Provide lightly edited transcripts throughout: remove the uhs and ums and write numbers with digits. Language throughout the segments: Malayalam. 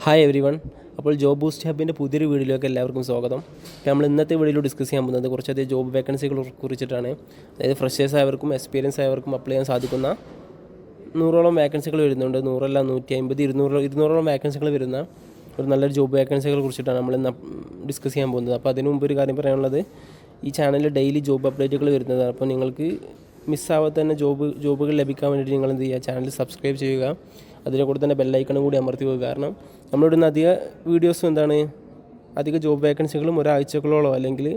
Hi every one. അപ്പോൾ ജോബ് ബൂസ്റ്റ് ഹബിൻ്റെ പുതിയൊരു വീഡിയോയിലേക്ക് എല്ലാവർക്കും സ്വാഗതം. അപ്പോൾ നമ്മൾ ഇന്നത്തെ വീഡിയോയിൽ ഡിസ്കസ് ചെയ്യാൻ പോകുന്നത് കുറച്ചധികം ജോബ് വേക്കൻസികളെ കുറിച്ചിട്ടാണ്. അതായത് ഫ്രഷേഴ്സ് ആയവർക്കും എക്സ്പീരിയൻസ് ആയവർക്കും അപ്ലൈ ചെയ്യാൻ സാധിക്കുന്ന 100ഓളം വേക്കൻസികൾ വരുന്നുണ്ട്. 100 150 200ഓളം വേക്കൻസികൾ വരുന്ന ഒരു നല്ലൊരു ജോബ് വേക്കൻസികളെ കുറിച്ചിട്ടാണ് നമ്മൾ ഇന്ന് ഡിസ്കസ് ചെയ്യാൻ പോകുന്നത്. അപ്പോൾ അതിന് മുമ്പ് ഒരു കാര്യം പറയാനുള്ളത്, ഈ ചാനലിൽ ഡെയിലി ജോബ് അപ്ഡേറ്റുകൾ വരുന്നതാണ്. അപ്പോൾ നിങ്ങൾക്ക് മിസ്സാവാതെ തന്നെ ജോബുകൾ ലഭിക്കാൻ വേണ്ടിയിട്ട് നിങ്ങൾ എന്ത് ചെയ്യുക, ചാനൽ സബ്സ്ക്രൈബ് ചെയ്യുക. അതിനെ കൂടെ തന്നെ ബെല്ലൈക്കണും കൂടി അമർത്തി പോകുക. കാരണം നമ്മളിവിടുന്ന് അധിക വീഡിയോസും അധിക ജോബ് വേക്കൻസികളും ഒരാഴ്ചകളോളോ അല്ലെങ്കിൽ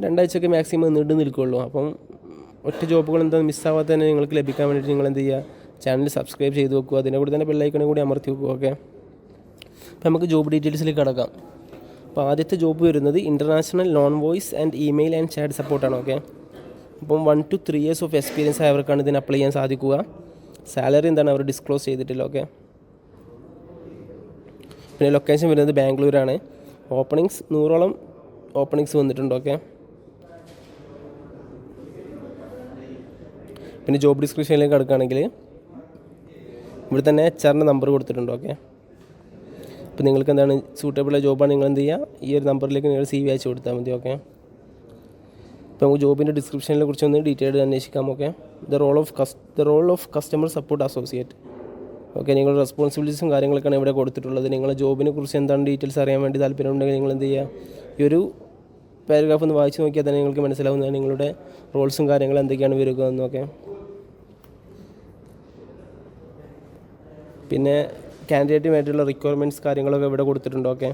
2 ആഴ്ചയൊക്കെ മാക്സിമം നീണ്ടു നിൽക്കുകയുള്ളൂ. അപ്പം ഒറ്റ ജോബുകൾ മിസ്സാവാതെ തന്നെ നിങ്ങൾക്ക് ലഭിക്കാൻ വേണ്ടിയിട്ട് നിങ്ങൾ എന്ത് ചെയ്യുക, ചാനൽ സബ്സ്ക്രൈബ് ചെയ്ത് വെക്കുക. അതിനെ കൂടെ തന്നെ ബെല്ലൈക്കണും കൂടി അമർത്തി വെക്കുക. ഓക്കെ, അപ്പോൾ നമുക്ക് ജോബ് ഡീറ്റെയിൽസിലേക്ക് കടക്കാം. അപ്പോൾ ആദ്യത്തെ ജോബ് വരുന്നത് international non voice and email and chat സപ്പോർട്ടാണ്. ഓക്കെ, അപ്പം 1 to 3 years ഓഫ് എക്സ്പീരിയൻസ് ആയവർക്കാണ് ഇതിന് അപ്ലൈ ചെയ്യാൻ സാധിക്കുക. സാലറി അവർ ഡിസ്ക്ലോസ് ചെയ്തിട്ടില്ല. ഓക്കെ, പിന്നെ ലൊക്കേഷൻ വരുന്നത് ബാംഗ്ലൂരാണ്. ഓപ്പണിങ്സ് 100ഓളം ഓപ്പണിങ്സ് വന്നിട്ടുണ്ട്. ഓക്കെ, പിന്നെ ജോബ് ഡിസ്ക്രിപ്ഷനിലേക്ക് കിടക്കുകയാണെങ്കിൽ ഇവിടെ തന്നെ HR നമ്പർ കൊടുത്തിട്ടുണ്ട്. ഓക്കെ, അപ്പോൾ നിങ്ങൾക്ക് സൂട്ടബിൾ ജോബാണ്, നിങ്ങൾ എന്ത് ചെയ്യുക, ഈ ഒരു നമ്പറിലേക്ക് നിങ്ങൾ CV അയച്ചു കൊടുത്താൽ മതി. ഓക്കെ, അപ്പോൾ നമുക്ക് ജോബിൻ്റെ ഡിസ്ക്രിപ്ഷനെ കുറിച്ചൊന്ന് ഡീറ്റെയിൽഡ് അന്വേഷിക്കാം. Okay, the role of customer support associate. Okay, നിങ്ങളുടെ റെസ്പോൺസിബിലിറ്റീസും കാര്യങ്ങളൊക്കെയാണ് ഇവിടെ കൊടുത്തിട്ടുള്ളത്. നിങ്ങളുടെ ജോബിനെ കുറിച്ച് എന്താണ് ഡീറ്റെയിൽസ് അറിയാൻ വേണ്ടി താല്പര്യമുണ്ടെങ്കിൽ നിങ്ങൾ എന്ത് ചെയ്യുക, ഈ ഒരു പാരഗ്രാഫ് ഒന്ന് വായിച്ച് നോക്കിയാൽ തന്നെ നിങ്ങൾക്ക് മനസ്സിലാവുന്നതാണ് നിങ്ങളുടെ റോൾസും കാര്യങ്ങളും എന്തൊക്കെയാണ് വരിക എന്നൊക്കെ. പിന്നെ കാൻഡിഡേറ്റുമായിട്ടുള്ള റിക്വയർമെൻറ്റ്സ് കാര്യങ്ങളൊക്കെ ഇവിടെ കൊടുത്തിട്ടുണ്ട്. ഓക്കെ,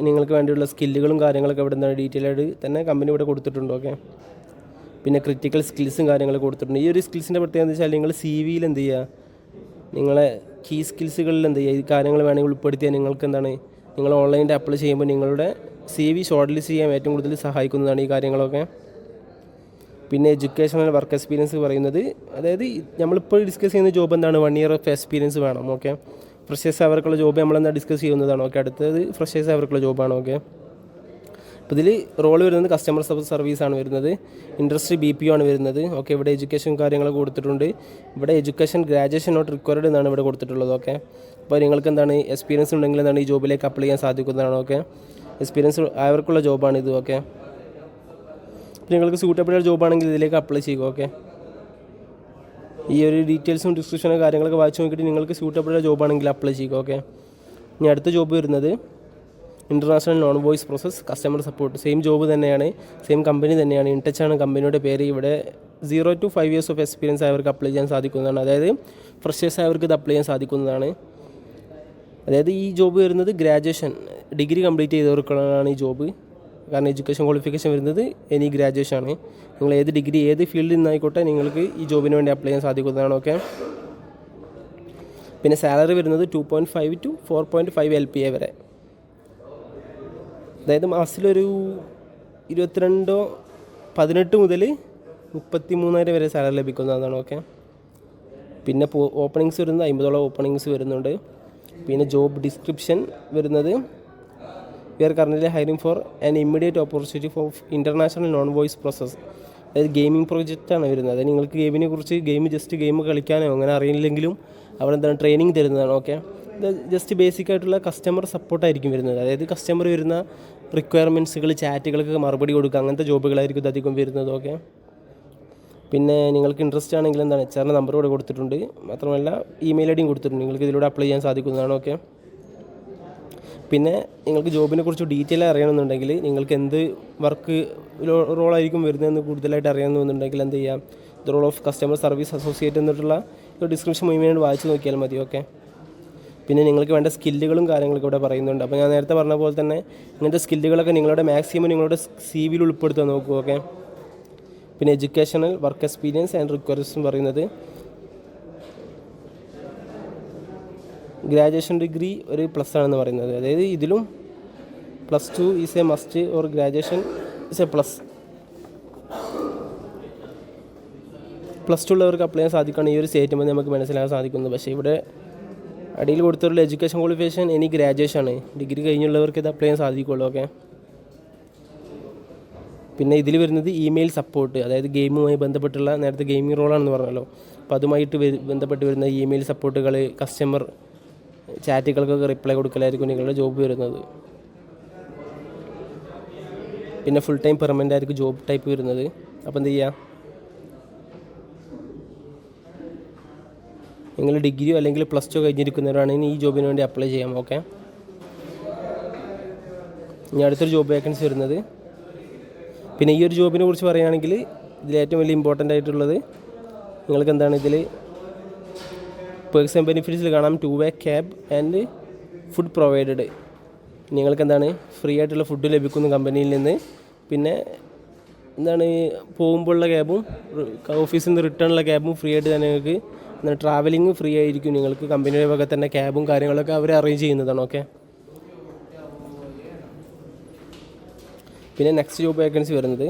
നിങ്ങൾക്ക് വേണ്ടിയുള്ള സ്കില്ലുകളും കാര്യങ്ങളൊക്കെ ഇവിടെ നിന്നാണ് ഡീറ്റെയിൽ ആയിട്ട് തന്നെ കമ്പനി ഇവിടെ കൊടുത്തിട്ടുണ്ട്. ഓക്കെ, പിന്നെ ക്രിറ്റിക്കൽ സ്കിൽസും കാര്യങ്ങളൊക്കെ കൊടുത്തിട്ടുണ്ട്. ഈ ഒരു സ്കിൽസിൻ്റെ പ്രത്യേകത എന്ന് വെച്ചാൽ നിങ്ങൾ CVയിൽ എന്ത് ചെയ്യുക, നിങ്ങളെ കീ സ്കിൽസുകളിൽ എന്ത് ചെയ്യുക, ഈ കാര്യങ്ങൾ വേണമെങ്കിൽ ഉൾപ്പെടുത്തിയാൽ നിങ്ങൾക്ക് നിങ്ങൾ ഓൺലൈനിൽ അപ്ലൈ ചെയ്യുമ്പോൾ നിങ്ങളുടെ CV ഷോർട്ട് ലിസ്റ്റ് ചെയ്യാൻ ഏറ്റവും കൂടുതൽ സഹായിക്കുന്നതാണ് ഈ കാര്യങ്ങളൊക്കെ. പിന്നെ എഡ്യൂക്കേഷണൽ വർക്ക് എക്സ്പീരിയൻസ് പറയുന്നത്, അതായത് നമ്മളിപ്പോൾ ഡിസ്കസ് ചെയ്യുന്ന ജോബ് 1 year ഓഫ് എക്സ്പീരിയൻസ് വേണം. ഓക്കെ, ഫ്രഷേഴ്സ് അവർക്കുള്ള ജോബ് ഡിസ്കസ് ചെയ്യുന്നതാണ്. ഓക്കെ, അടുത്തത് ഫ്രഷേഴ്സ് അവർക്കുള്ള ജോബാണ്. ഓക്കെ, അപ്പോൾ ഇതിൽ റോൾ വരുന്നത് കസ്റ്റമർ സർവീസാണ് വരുന്നത്. ഇൻഡസ്ട്രി BPO ആണ് വരുന്നത്. ഓക്കെ, ഇവിടെ എഡ്യൂക്കേഷൻ കാര്യങ്ങളൊക്കെ കൊടുത്തിട്ടുണ്ട്. ഇവിടെ എഡ്യൂക്കേഷൻ ഗ്രാജുവേഷൻ നോട്ട് റിക്വയർഡ് എന്നാണ് ഇവിടെ കൊടുത്തിട്ടുള്ളത്. ഓക്കെ, അപ്പോൾ നിങ്ങൾക്ക് എക്സ്പീരിയൻസ് ഉണ്ടെങ്കിൽ ഈ ജോബിലേക്ക് അപ്ലൈ ചെയ്യാൻ സാധിക്കുന്നതാണ്. ഓക്കെ, എക്സ്പീരിയൻസ് ആയവർക്കുള്ള ജോബാണിത്. ഓക്കെ, അപ്പോൾ നിങ്ങൾക്ക് സൂട്ടബിൾ ജോബാണെങ്കിൽ ഇതിലേക്ക് അപ്ലൈ ചെയ്യുക. ഓക്കെ, ഈ ഒരു ഡീറ്റെയിൽസും ഡിസ്ക്രിപ്ഷനും കാര്യങ്ങളൊക്കെ വായിച്ച് നോക്കിയിട്ട് നിങ്ങൾക്ക് സൂട്ടബിൾ ജോബാണെങ്കിൽ അപ്ലൈ ചെയ്യുക. ഓക്കെ, ഇനി അടുത്ത ജോബ് വരുന്നത് international non voice process customer support. Same job തന്നെയാണ്, സെയിം കമ്പനി തന്നെയാണ്. ഇൻടച്ചാണ് കമ്പനിയുടെ പേര്. ഇവിടെ 0 to 5 years ഓഫ് എക്സ്പീരിയൻസ് ആയവർക്ക് അപ്ലൈ ചെയ്യാൻ സാധിക്കുന്നതാണ്. അതായത് ഫ്രഷേഴ്സ് ആയവർക്ക് ഇത് അപ്ലൈ ചെയ്യാൻ സാധിക്കുന്നതാണ്. അതായത് ഈ ജോബ് വരുന്നത് ഡിഗ്രി കംപ്ലീറ്റ് ചെയ്തവർക്കാണ് ഈ ജോബ്. കാരണം എഡ്യൂക്കേഷൻ ക്വാളിഫിക്കേഷൻ വരുന്നത് ഗ്രാജുവേഷൻ ആണ്. നിങ്ങൾ ഏത് ഡിഗ്രി ഏത് ഫീൽഡിൽ നിന്നായിക്കോട്ടെ നിങ്ങൾക്ക് ഈ ജോബിന് വേണ്ടി അപ്ലൈ ചെയ്യാൻ സാധിക്കുന്നതാണ്. ഓക്കെ, പിന്നെ സാലറി വരുന്നത് 2.5 to 4.5 LPA വരെ. അതായത് മാസത്തിലൊരു 18 മുതൽ 33,000 വരെ സാലറി ലഭിക്കുന്നതാണ്. ഓക്കെ, പിന്നെ ഓപ്പണിങ്സ് വരുന്നത് 50ഓളം ഓപ്പണിങ്സ് വരുന്നുണ്ട്. പിന്നെ ജോബ് ഡിസ്ക്രിപ്ഷൻ വരുന്നത്, we are currently hiring for an immediate opportunity for international non voice process. അതായത് ഗെയിമിംഗ് പ്രോജക്റ്റാണ് വരുന്നത്. അതായത് നിങ്ങൾക്ക് ഗെയിം കളിക്കാനോ അങ്ങനെ അറിയില്ലെങ്കിലും അവിടെ ട്രെയിനിങ് തരുന്നതാണ്. ഓക്കെ, ഇത് ജസ്റ്റ് ബേസിക് ആയിട്ടുള്ള കസ്റ്റമർ സപ്പോർട്ടായിരിക്കും വരുന്നത്. അതായത് കസ്റ്റമർ വരുന്ന റിക്വയർമെൻറ്റ്സുകൾ ചാറ്റുകൾക്ക് മറുപടി കൊടുക്കുക, അങ്ങനത്തെ ജോബുകളായിരിക്കും ഇത് അധികം വരുന്നത്. ഓക്കെ, പിന്നെ നിങ്ങൾക്ക് ഇൻട്രസ്റ്റ് ആണെങ്കിൽ HR നമ്പർ ഇവിടെ കൊടുത്തിട്ടുണ്ട്. മാത്രമല്ല ഇമെയിൽ ID കൊടുത്തിട്ടുണ്ട്. നിങ്ങൾക്ക് ഇതിലൂടെ അപ്ലൈ ചെയ്യാൻ സാധിക്കുന്നതാണ്. ഓക്കെ, പിന്നെ നിങ്ങൾക്ക് ജോബിനെ കുറിച്ച് ഡീറ്റെയിൽ അറിയണമെന്നുണ്ടെങ്കിൽ, നിങ്ങൾക്ക് എന്ത് വർക്ക് റോളായിരിക്കും വരുന്നതെന്ന് കൂടുതലായിട്ട് അറിയണമെന്നുണ്ടെങ്കിൽ എന്ത് ചെയ്യാം, the role of customer service associate എന്നിട്ടുള്ള ഒരു ഡിസ്ക്രിപ്ഷൻ മുഴുവൻ വായിച്ച് നോക്കിയാൽ മതി. ഓക്കെ, പിന്നെ നിങ്ങൾക്ക് വേണ്ട സ്കില്ലുകളും കാര്യങ്ങളൊക്കെ ഇവിടെ പറയുന്നുണ്ട്. അപ്പോൾ ഞാൻ നേരത്തെ പറഞ്ഞ പോലെ തന്നെ ഇങ്ങനത്തെ സ്കില്ലുകളൊക്കെ നിങ്ങളുടെ മാക്സിമം നിങ്ങളുടെ CVയിൽ ഉൾപ്പെടുത്താൻ നോക്കുക. ഓക്കെ, പിന്നെ educational work experience and requirements പറയുന്നത് ഗ്രാജുവേഷൻ ഡിഗ്രി ഒരു പ്ലസ് ആണെന്ന് പറയുന്നത്. അതായത് ഇതിലും +2 is A must or graduation is A +2 ഉള്ളവർക്ക് അപ്ലൈ ചെയ്യാൻ സാധിക്കുകയാണ്. ഈ ഒരു സ്റ്റേറ്റ്മെൻറ്റ് നമുക്ക് മനസ്സിലാക്കാൻ സാധിക്കുന്നത്. പക്ഷേ ഇവിടെ അടിയിൽ കൊടുത്തിട്ടുള്ള എഡ്യൂക്കേഷൻ ക്വാളിഫിക്കേഷൻ ഗ്രാജുവേഷൻ ആണ്. ഡിഗ്രി കഴിഞ്ഞുള്ളവർക്ക് ഇത് അപ്ലൈ ചെയ്യാൻ സാധിക്കുള്ളൂ. ഓക്കെ, പിന്നെ ഇതിൽ വരുന്നത് ഇമെയിൽ സപ്പോർട്ട്, അതായത് ഗെയിമുമായി ബന്ധപ്പെട്ടുള്ള, നേരത്തെ ഗെയിമിംഗ് റോളാണെന്ന് പറഞ്ഞല്ലോ, അപ്പോൾ അതുമായിട്ട് ബന്ധപ്പെട്ട് വരുന്ന ഇമെയിൽ സപ്പോർട്ടുകൾ, കസ്റ്റമർ ചാറ്റുകൾക്കൊക്കെ റിപ്ലൈ കൊടുക്കലായിരിക്കും നിങ്ങളുടെ ജോബ് വരുന്നത്. പിന്നെ ഫുൾ ടൈം പെർമനൻ്റ് ആയിരിക്കും ജോബ് ടൈപ്പ് വരുന്നത്. അപ്പോൾ എന്ത് ചെയ്യുക, നിങ്ങൾ ഡിഗ്രിയോ അല്ലെങ്കിൽ +2 കഴിഞ്ഞിരിക്കുന്നവരാണെങ്കിൽ ഈ ജോബിന് വേണ്ടി അപ്ലൈ ചെയ്യാം. ഓക്കെ, ഇനി അടുത്തൊരു ജോബ് വേക്കൻസി വരുന്നത്, പിന്നെ ഈ ഒരു ജോബിനെ കുറിച്ച് പറയുകയാണെങ്കിൽ ഇതിൽ ഏറ്റവും വലിയ ഇമ്പോർട്ടൻ്റ് ആയിട്ടുള്ളത് നിങ്ങൾക്ക് എന്താണ്, ഇതിൽ പേഴ്സൺ ബെനിഫിറ്റ്സിൽ കാണാം 2-way cab and food provided. നിങ്ങൾക്ക് എന്താണ് ഫ്രീ ആയിട്ടുള്ള ഫുഡ് ലഭിക്കുന്നു കമ്പനിയിൽ നിന്ന്. പിന്നെ എന്താണ് പോകുമ്പോഴുള്ള ക്യാബും ഓഫീസിൽ നിന്ന് റിട്ടേണുള്ള ക്യാബും ഫ്രീ ആയിട്ട് തന്നെ നിങ്ങൾക്ക് ട്രാവലിംഗ് ഫ്രീ ആയിരിക്കും. നിങ്ങൾക്ക് കമ്പനിയുടെ വക തന്നെ ക്യാബും കാര്യങ്ങളൊക്കെ അവർ അറേഞ്ച് ചെയ്യുന്നതാണ്. ഓക്കെ, പിന്നെ നെക്സ്റ്റ് ജോബ് വേക്കൻസി വരുന്നത്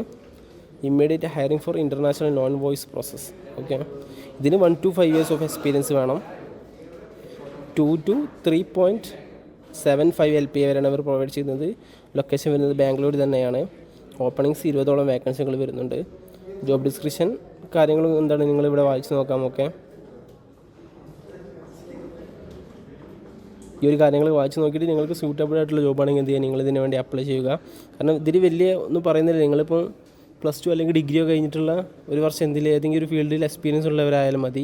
immediate hiring four international non voice process. Okay, ഇതിന് 1 to 5 years ഓഫ് എക്സ്പീരിയൻസ് വേണം. 2 to 3.75 LPA വരെയാണ് അവർ പ്രൊവൈഡ് ചെയ്യുന്നത്. ലൊക്കേഷൻ വരുന്നത് ബാംഗ്ലൂർ തന്നെയാണ്. ഓപ്പണിങ്സ് 20ഓളം വേക്കൻസികൾ വരുന്നുണ്ട്. ജോബ് ഡിസ്ക്രിപ്ഷൻ കാര്യങ്ങളും എന്താണ് നിങ്ങളിവിടെ വായിച്ച് നോക്കാം. ഓക്കെ, ഈ ഒരു കാര്യങ്ങൾ വായിച്ച് നോക്കിയിട്ട് നിങ്ങൾക്ക് സ്യൂട്ടബിൾ ആയിട്ടുള്ള ജോബാണെങ്കിൽ എന്ത് ചെയ്യുക, നിങ്ങൾ ഇതിന് വേണ്ടി അപ്ലൈ ചെയ്യുക. കാരണം ഇതിൽ വലിയ ഒന്നും പറയുന്നില്ല. നിങ്ങളിപ്പോൾ +2 അല്ലെങ്കിൽ ഡിഗ്രിയോ കഴിഞ്ഞിട്ടുള്ള ഒരു വർഷം ഏതെങ്കിലും ഒരു ഫീൽഡിൽ എക്സ്പീരിയൻസ് ഉള്ളവരായാലും മതി,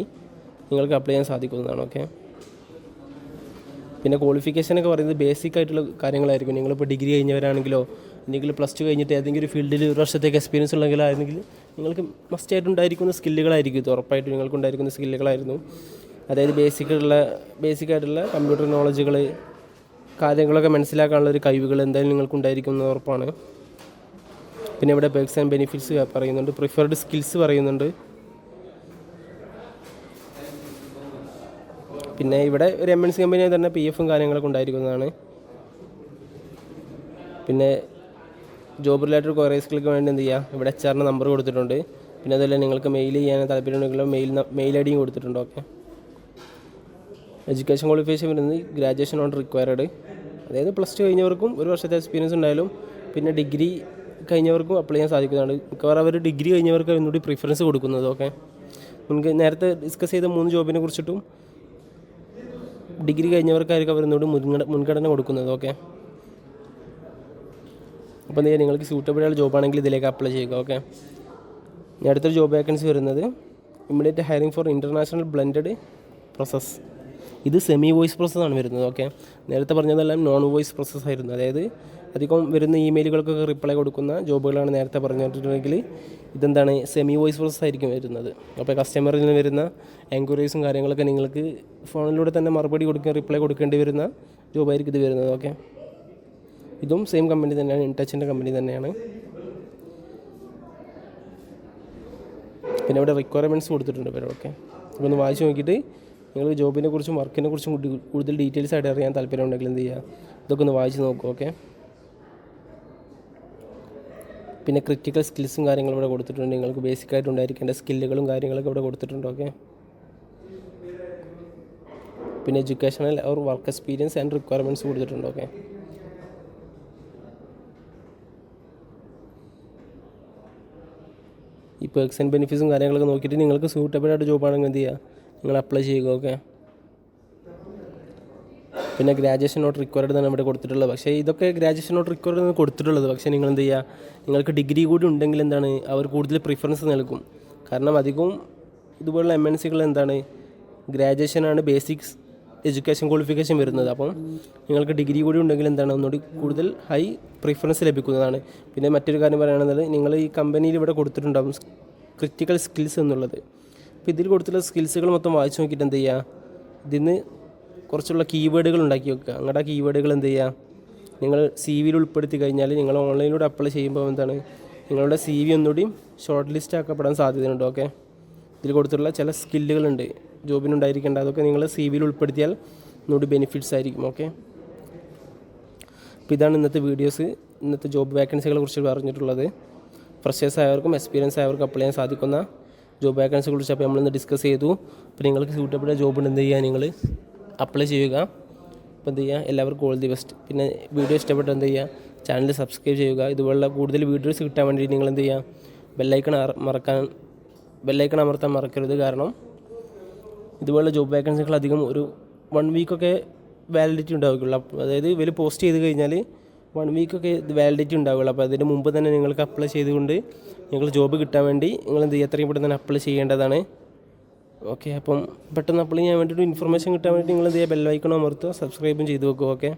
നിങ്ങൾക്ക് അപ്ലൈ ചെയ്യാൻ സാധിക്കുന്നതാണ്. ഓക്കെ, പിന്നെ ക്വാളിഫിക്കേഷനൊക്കെ പറയുന്നത് ബേസിക് ആയിട്ടുള്ള കാര്യങ്ങളായിരിക്കും. നിങ്ങളിപ്പോൾ ഡിഗ്രി കഴിഞ്ഞവരാണെങ്കിലോ അല്ലെങ്കിൽ +2 കഴിഞ്ഞിട്ട് ഏതെങ്കിലും ഒരു ഫീൽഡിൽ ഒരു വർഷത്തേക്ക് എക്സ്പീരിയൻസ് ഉള്ളെങ്കിലായിരുന്നെങ്കിൽ നിങ്ങൾക്ക് മസ്റ്റായിട്ടുണ്ടായിരിക്കുന്ന സ്കില്ലുകളായിരിക്കും. ഇത് ഉറപ്പായിട്ടും നിങ്ങൾക്കുണ്ടായിരിക്കുന്ന സ്കില്ലുകളായിരുന്നു. അതായത് ബേസിക് ആയിട്ടുള്ള കമ്പ്യൂട്ടർ നോളജുകൾ കാര്യങ്ങളൊക്കെ മനസ്സിലാക്കാനുള്ള ഒരു കഴിവുകൾ എന്തായാലും നിങ്ങൾക്കുണ്ടായിരിക്കുന്നത് ഉറപ്പാണ്. പിന്നെ ഇവിടെ പെർക്സ് ആൻഡ് ബെനിഫിറ്റ്സ് പറയുന്നുണ്ട്, പ്രിഫർഡ് സ്കിൽസ് പറയുന്നുണ്ട്. പിന്നെ ഇവിടെ ഒരു MNC കമ്പനിയിൽ തന്നെ PF കാര്യങ്ങളൊക്കെ ഉണ്ടായിരിക്കുന്നതാണ്. പിന്നെ ജോബ് റിലേറ്റഡ് ക്വയറീസുകൾക്ക് വേണ്ടി എന്ത് ചെയ്യുക, ഇവിടെ HR നമ്പർ കൊടുത്തിട്ടുണ്ട്. പിന്നെ അതുപോലെ നിങ്ങൾക്ക് മെയിൽ ചെയ്യാൻ താല്പര്യമുണ്ടെങ്കിൽ മെയിൽ ID കൊടുത്തിട്ടുണ്ട്. ഓക്കെ, എഡ്യൂക്കേഷൻ ക്വാളിഫിക്കേഷൻ വരുന്നത് ഗ്രാജുവേഷൻ നോട്ട് റിക്വയർഡ്. അതായത് +2 കഴിഞ്ഞവർക്കും ഒരു വർഷത്തെ എക്സ്പീരിയൻസ് ഉണ്ടായാലും പിന്നെ ഡിഗ്രി കഴിഞ്ഞവർക്കും അപ്ലൈ ചെയ്യാൻ സാധിക്കുന്നതാണ്. മിക്കവാറും അവർ ഡിഗ്രി കഴിഞ്ഞവർക്ക് ഒന്നുകൂടി പ്രിഫറൻസ് കൊടുക്കുന്നത്. ഓക്കെ, നേരത്തെ ഡിസ്കസ് ചെയ്ത 3 ജോബിനെ കുറിച്ചിട്ടും ഡിഗ്രി കഴിഞ്ഞവർക്കായിരിക്കും അവർ ഒന്നുകൂടി മുൻഗണന കൊടുക്കുന്നത്. ഓക്കെ, അപ്പോൾ എന്ത് ചെയ്യുക, നിങ്ങൾക്ക് സ്യൂട്ടബിൾ ആയ ജോബാണെങ്കിൽ ഇതിലേക്ക് അപ്ലൈ ചെയ്യുക. ഓക്കെ, ഇനി അടുത്തൊരു ജോബ് വേക്കൻസി വരുന്നത് immediate hiring four international blended process. ഇത് സെമി വോയിസ് പ്രോസസ്സാണ് വരുന്നത്. ഓക്കെ, നേരത്തെ പറഞ്ഞതെല്ലാം നോൺ വോയിസ് പ്രോസസ്സായിരുന്നു. അതായത് അധികം വരുന്ന ഇമെയിലുകൾക്കൊക്കെ റിപ്ലൈ കൊടുക്കുന്ന ജോബുകളാണ് നേരത്തെ പറഞ്ഞിട്ടുണ്ടെങ്കിൽ ഇതെന്താണ് സെമി വോയിസ് പ്രോസസ്സ് ആയിരിക്കും വരുന്നത്. അപ്പോൾ കസ്റ്റമറിൽ നിന്ന് വരുന്ന എൻക്വയറീസും കാര്യങ്ങളൊക്കെ നിങ്ങൾക്ക് ഫോണിലൂടെ തന്നെ മറുപടി റിപ്ലൈ കൊടുക്കേണ്ടി വരുന്ന ജോബായിരിക്കും ഇത് വരുന്നത്. ഓക്കെ, ഇതും സെയിം കമ്പനി തന്നെയാണ്, ഇൻടച്ചിൻ്റെ കമ്പനി തന്നെയാണ്. പിന്നെ ഇവിടെ റിക്വയർമെൻറ്റ്സ് കൊടുത്തിട്ടുണ്ട് ഇവിടെ. ഓക്കെ, അപ്പോൾ ഒന്ന് വായിച്ച് നോക്കിയിട്ട് നിങ്ങൾക്ക് ജോബിനെ കുറിച്ചും വർക്കിനെ കുറിച്ചും കൂടുതൽ ഡീറ്റെയിൽസ് ആയിട്ട് അറിയാൻ താല്പര്യമുണ്ടെങ്കിൽ എന്ത് ചെയ്യുക, ഇതൊക്കെ ഒന്ന് വായിച്ച് നോക്കുക. ഓക്കെ, പിന്നെ ക്രിറ്റിക്കൽ സ്കിൽസും കാര്യങ്ങളും ഇവിടെ കൊടുത്തിട്ടുണ്ട്. നിങ്ങൾക്ക് ബേസിക്കായിട്ട് ഉണ്ടായിരിക്കേണ്ട സ്കില്ലുകളും കാര്യങ്ങളൊക്കെ ഇവിടെ കൊടുത്തിട്ടുണ്ട്. ഓക്കെ, പിന്നെ educational or work experience and requirements കൊടുത്തിട്ടുണ്ട്. ഓക്കെ, ഈ പെർക്സ് ആൻഡ് ബെനിഫിറ്റ്സും കാര്യങ്ങളൊക്കെ നോക്കിയിട്ട് നിങ്ങൾക്ക് സ്യൂട്ടബിൾ ആയിട്ട് ജോബാണെങ്കിൽ എന്ത് ചെയ്യുക, നിങ്ങൾ അപ്ലൈ ചെയ്യുക. ഓക്കെ, പിന്നെ ഗ്രാജുവേഷൻ നോട്ട് റിക്വയർഡ് തന്നെ ഇവിടെ കൊടുത്തിട്ടുള്ളത്. പക്ഷേ ഇതൊക്കെ ഗ്രാജുവേഷൻ നോട്ട് റിക്വയർഡ് എന്ന് കൊടുത്തിട്ടുള്ളത്. പക്ഷേ നിങ്ങൾ എന്ത് ചെയ്യുക, നിങ്ങൾക്ക് ഡിഗ്രി കൂടി ഉണ്ടെങ്കിൽ എന്താണ് അവർ കൂടുതൽ പ്രിഫറൻസ് നൽകും. കാരണം അധികവും ഇതുപോലുള്ള MNCകൾ എന്താണ് ഗ്രാജുവേഷനാണ് ബേസിക്സ് എഡ്യൂക്കേഷൻ ക്വാളിഫിക്കേഷൻ വരുന്നത്. അപ്പം നിങ്ങൾക്ക് ഡിഗ്രി കൂടി ഉണ്ടെങ്കിൽ എന്താണ് ഒന്നുകൂടി കൂടുതൽ ഹൈ പ്രിഫറൻസ് ലഭിക്കുന്നതാണ്. പിന്നെ മറ്റൊരു കാര്യം പറയുകയാണെന്നത് നിങ്ങൾ ഈ കമ്പനിയിൽ ഇവിടെ കൊടുത്തിട്ടുണ്ടാകും ക്രിറ്റിക്കൽ സ്കിൽസ് എന്നുള്ളത്. അപ്പോൾ ഇതിൽ കൊടുത്തിട്ടുള്ള സ്കിൽസുകൾ മൊത്തം വായിച്ച് നോക്കിയിട്ട് എന്ത് ചെയ്യുക, ഇതിന് കുറച്ചുള്ള കീവേഡുകൾ ഉണ്ടാക്കി വെക്കുക. അങ്ങടെ ആ കീവേഡുകൾ എന്ത് ചെയ്യുക, നിങ്ങൾ CV ഉൾപ്പെടുത്തി കഴിഞ്ഞാൽ നിങ്ങൾ ഓൺലൈനിലൂടെ അപ്ലൈ ചെയ്യുമ്പോൾ എന്താണ് നിങ്ങളുടെ CV ഒന്നുകൂടി ഷോർട്ട് ലിസ്റ്റ് ആക്കപ്പെടാൻ സാധ്യതയുണ്ട്. ഓക്കെ, ഇതിൽ കൊടുത്തിട്ടുള്ള ചില സ്കില്ലുകളുണ്ട് ജോബിനുണ്ടായിരിക്കേണ്ട, അതൊക്കെ നിങ്ങൾ CV ഉൾപ്പെടുത്തിയാൽ ഒന്നുകൂടി ബെനിഫിറ്റ്സ് ആയിരിക്കും. ഓക്കെ, അപ്പോൾ ഇതാണ് ഇന്നത്തെ ജോബ് വേക്കൻസികളെ കുറിച്ച് പറഞ്ഞിട്ടുള്ളത്. ഫ്രഷേഴ്സ് ആയവർക്കും എക്സ്പീരിയൻസ് ആയവർക്കും അപ്ലൈ ചെയ്യാൻ സാധിക്കുന്ന ജോബ് വേക്കൻസിയെ കുറിച്ച് അപ്പോൾ നമ്മളിന്ന് ഡിസ്കസ് ചെയ്തു. അപ്പോൾ നിങ്ങൾക്ക് സ്യൂട്ടബിൾ ജോബ് എന്ത് ചെയ്യുക, നിങ്ങൾ അപ്ലൈ ചെയ്യുക. അപ്പോൾ എന്ത് ചെയ്യുക, എല്ലാവർക്കും ഓൾ ദി ബെസ്റ്റ്. പിന്നെ വീഡിയോ ഇഷ്ടപ്പെട്ട് എന്ത് ചെയ്യുക, ചാനൽ സബ്സ്ക്രൈബ് ചെയ്യുക. ഇതുപോലുള്ള കൂടുതൽ വീഡിയോസ് കിട്ടാൻ വേണ്ടി നിങ്ങൾ എന്ത് ചെയ്യുക, ബെല്ലൈക്കൺ അമർത്താൻ മറക്കരുത്. കാരണം ഇതുപോലുള്ള ജോബ് വേക്കൻസികൾ അധികം ഒരു 1 വീക്കൊക്കെ വാലിഡിറ്റി ഉണ്ടാവുകയുള്ളൂ. അതായത് ഇവർ പോസ്റ്റ് ചെയ്ത് കഴിഞ്ഞാൽ 1 വീക്കൊക്കെ ഇത് വാലിഡിറ്റി ഉണ്ടാവുകയുള്ളൂ. അപ്പോൾ അതിന് മുമ്പ് തന്നെ നിങ്ങൾക്ക് അപ്ലൈ ചെയ്തുകൊണ്ട് നിങ്ങൾ ജോബ് കിട്ടാൻ വേണ്ടി നിങ്ങൾ എന്ത് ചെയ്യുക, എത്രയും പെട്ടെന്ന് തന്നെ അപ്ലൈ ചെയ്യേണ്ടതാണ്. ഓക്കെ, അപ്പം പെട്ടെന്ന് അപ്ലൈ ചെയ്യാൻ വേണ്ടിയിട്ട് ഇൻഫർമേഷൻ കിട്ടാൻ വേണ്ടി നിങ്ങൾ എന്ത് ചെയ്യുക, ബെൽ ഐക്കൺ അമർത്തുക, സബ്സ്ക്രൈബും ചെയ്ത് വെക്കുക. ഓക്കെ.